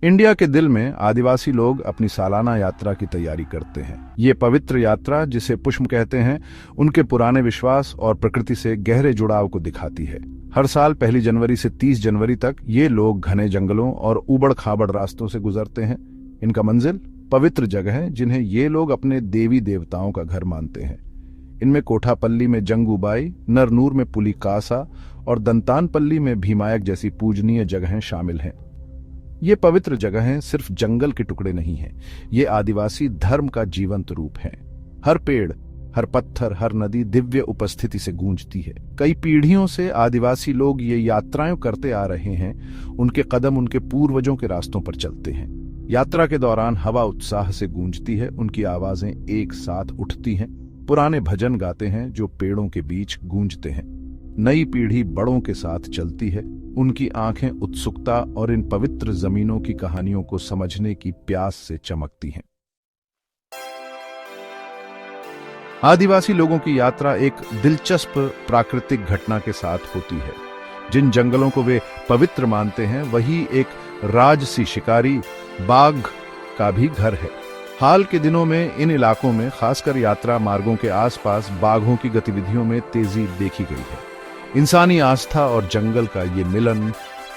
India के दिल में आदिवासी लोग अपनी सालाना यात्रा की तैयारी करते हैं। ये पवित्र यात्रा, जिसे पुष्म कहते हैं, उनके पुराने विश्वास और प्रकृति से गहरे जुड़ाव को दिखाती है। हर साल 1 जनवरी से 30 जनवरी तक ये लोग घने जंगलों और उबड़ खाबड़ रास्तों से गुजरते हैं। इनका मंजिल पवित्र जगह है जिन्हें ये लोग अपने देवी देवताओं का घर मानते हैं। इनमें कोठापल्ली में जंगूबाई, नरनूर में पुलिकासा और दंतानपल्ली में भीमायक जैसी पूजनीय जगहें शामिल हैं। ये पवित्र जगहें सिर्फ जंगल के टुकड़े नहीं हैं, ये आदिवासी धर्म का जीवंत रूप हैं। हर पेड़, हर पत्थर, हर नदी दिव्य उपस्थिति से गूंजती है। कई पीढ़ियों से आदिवासी लोग ये यात्राएं करते आ रहे हैं। उनके कदम उनके पूर्वजों के रास्तों पर चलते हैं। यात्रा के दौरान हवा उत्साह से गूंजती है, उनकी आवाजें एक साथ उठती हैं। पुराने भजन गाते हैं जो पेड़ों के बीच गूंजते हैं। नई पीढ़ी बड़ों के साथ चलती है, उनकी आंखें उत्सुकता और इन पवित्र जमीनों की कहानियों को समझने की प्यास से चमकती हैं। आदिवासी लोगों की यात्रा एक दिलचस्प प्राकृतिक घटना के साथ होती है। जिन जंगलों को वे पवित्र मानते हैं, वही एक राजसी शिकारी बाघ का भी घर है। हाल के दिनों में इन इलाकों में, खासकर यात्रा मार्गों के आसपास, बाघों की गतिविधियों में तेजी देखी गई है। इंसानी आस्था और जंगल का ये मिलन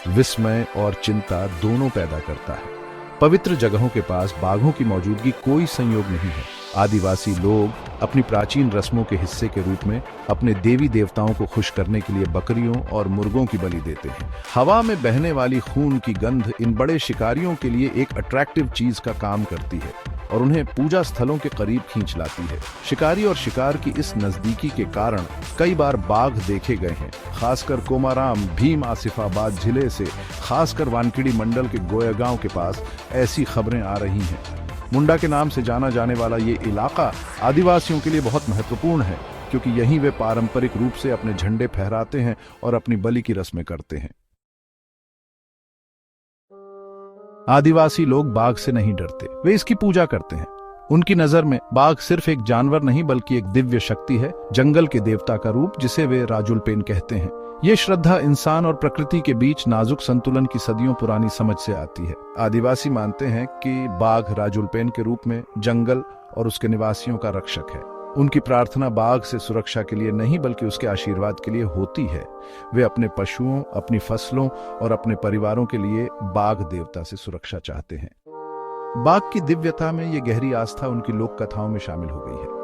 विस्मय और चिंता दोनों पैदा करता है। पवित्र जगहों के पास बाघों की मौजूदगी कोई संयोग नहीं है। आदिवासी लोग अपनी प्राचीन रस्मों के हिस्से के रूप में अपने देवी देवताओं को खुश करने के लिए बकरियों और मुर्गों की बलि देते हैं। हवा में बहने वाली खून की गंध इन बड़े शिकारियों के लिए एक अट्रैक्टिव चीज का काम करती है और उन्हें पूजा स्थलों के करीब खींच लाती है। शिकारी और शिकार की इस नजदीकी के कारण कई बार बाघ देखे गए हैं, खासकर कोमाराम, भीम आसिफाबाद जिले से, खासकर वानखेड़ी मंडल के गोयागांव के पास ऐसी खबरें आ रही हैं। मुंडा के नाम से जाना जाने वाला ये इलाका आदिवासियों के लिए बहुत महत्वपूर्ण है, क्योंकि यहीं वे पारंपरिक रूप से अपने झंडे फहराते हैं और अपनी बलि की रस्में करते हैं। आदिवासी लोग बाघ से नहीं डरते, वे इसकी पूजा करते हैं। उनकी नजर में बाघ सिर्फ एक जानवर नहीं, बल्कि एक दिव्य शक्ति है, जंगल के देवता का रूप, जिसे वे राजुलपेन कहते हैं। ये श्रद्धा इंसान और प्रकृति के बीच नाजुक संतुलन की सदियों पुरानी समझ से आती है। आदिवासी मानते हैं कि बाघ राजुलपेन के रूप में जंगल और उसके निवासियों का रक्षक है। उनकी प्रार्थना बाघ से सुरक्षा के लिए नहीं, बल्कि उसके आशीर्वाद के लिए होती है। वे अपने पशुओं, अपनी फसलों और अपने परिवारों के लिए बाघ देवता से सुरक्षा चाहते हैं। बाघ की दिव्यता में ये गहरी आस्था उनकी लोक कथाओं में शामिल हो गई है।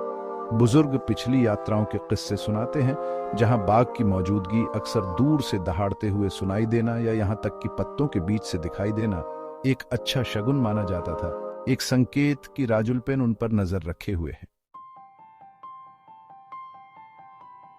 बुजुर्ग पिछली यात्राओं के किस्से सुनाते हैं, जहां बाघ की मौजूदगी अक्सर दूर से दहाड़ते हुए सुनाई देना या यहां तक कि पत्तों के बीच से दिखाई देना एक अच्छा शगुन माना जाता था, एक संकेत कि राजुलपेन उन पर नजर रखे हुए हैं।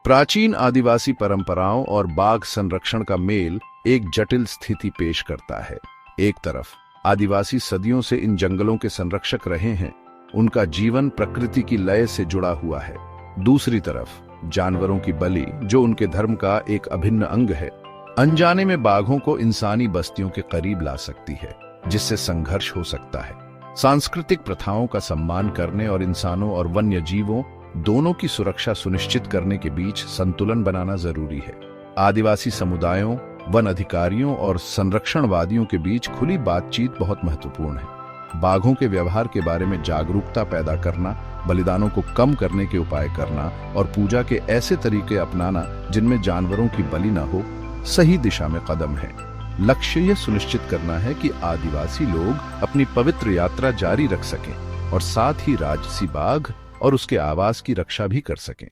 प्राचीन आदिवासी परंपराओं और बाघ संरक्षण का मेल एक जटिल स्थिति पेश करता है। एक तरफ आदिवासी सदियों से इन जंगलों के संरक्षक रहे हैं, उनका जीवन प्रकृति की लय से जुड़ा हुआ है। दूसरी तरफ जानवरों की बलि, जो उनके धर्म का एक अभिन्न अंग है, अनजाने में बाघों को इंसानी बस्तियों के करीब ला सकती है, जिससे संघर्ष हो सकता है। सांस्कृतिक प्रथाओं का सम्मान करने और इंसानों और वन्य जीवों दोनों की सुरक्षा सुनिश्चित करने के बीच संतुलन बनाना जरूरी है। आदिवासी समुदायों, वन अधिकारियों और संरक्षणवादियों के बीच खुली बातचीत बहुत महत्वपूर्ण है। बाघों के व्यवहार के बारे में जागरूकता पैदा करना, बलिदानों को कम करने के उपाय करना और पूजा के ऐसे तरीके अपनाना जिनमें जानवरों की बलि न हो, सही दिशा में कदम है। लक्ष्य यह सुनिश्चित करना है कि आदिवासी लोग अपनी पवित्र यात्रा जारी रख सकें और साथ ही राजसी बाघ और उसके आवास की रक्षा भी कर सकें।